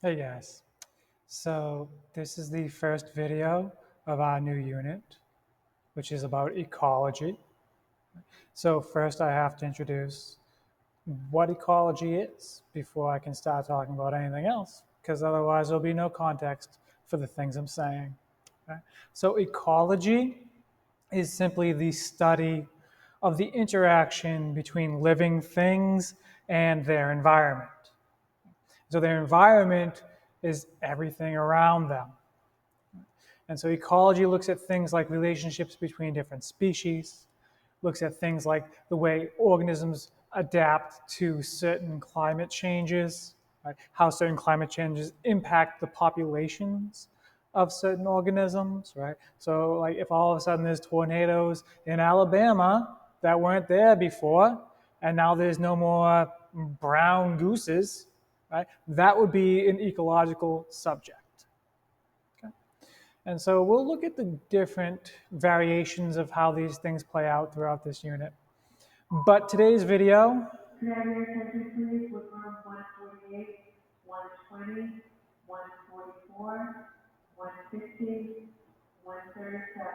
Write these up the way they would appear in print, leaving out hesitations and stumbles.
Hey guys, so this is the first video of our new unit, which is about ecology. So first I have to introduce what ecology is before I can start talking about anything else, because otherwise there'll be no context for the things I'm saying. Okay? So ecology is simply the study of the interaction between living things and their environment. So their environment is everything around them. And so ecology looks at things like relationships between different species, looks at things like the way organisms adapt to certain climate changes, right? How certain climate changes impact the populations of certain organisms, right? So like if all of a sudden there's tornadoes in Alabama that weren't there before, and now there's no more brown gooses, right? That would be an ecological subject. And so we'll look at the different variations of how these things play out throughout this unit. But today's video, Could I have your attention, please, with room 148, 120, 144, 150, 137.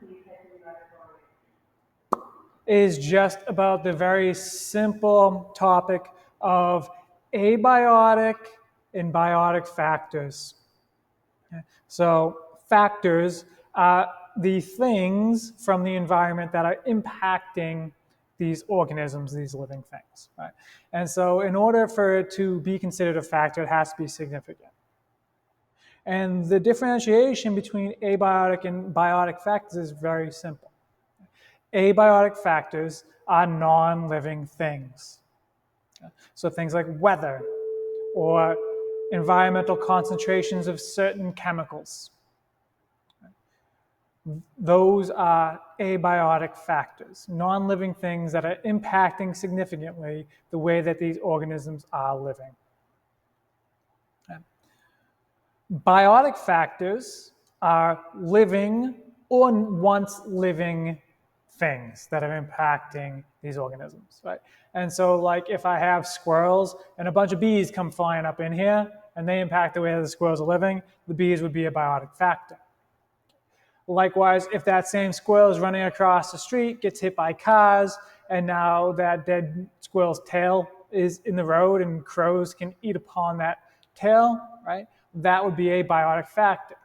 Please head to the auditorium. is just about the very simple topic of abiotic and biotic factors. So factors are the things from the environment that are impacting these organisms, these living things, right? And so in order for it to be considered a factor, it has to be significant. And the differentiation between abiotic and biotic factors is very simple. Abiotic factors are non-living things. So things like weather or environmental concentrations of certain chemicals. Those are abiotic factors, non-living things that are impacting significantly the way that these organisms are living. Biotic factors are living or once living things that are impacting these organisms, right? And so like if I have squirrels and a bunch of bees come flying up in here and they impact the way that the squirrels are living, the bees would be a biotic factor. Likewise, if that same squirrel is running across the street, gets hit by cars, and now that dead squirrel's tail is in the road and crows can eat upon that tail, right? That would be a biotic factor.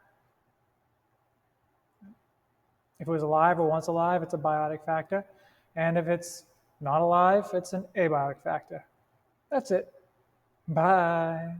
If it was alive or once alive, it's a biotic factor. And if it's not alive, it's an abiotic factor. That's it. Bye.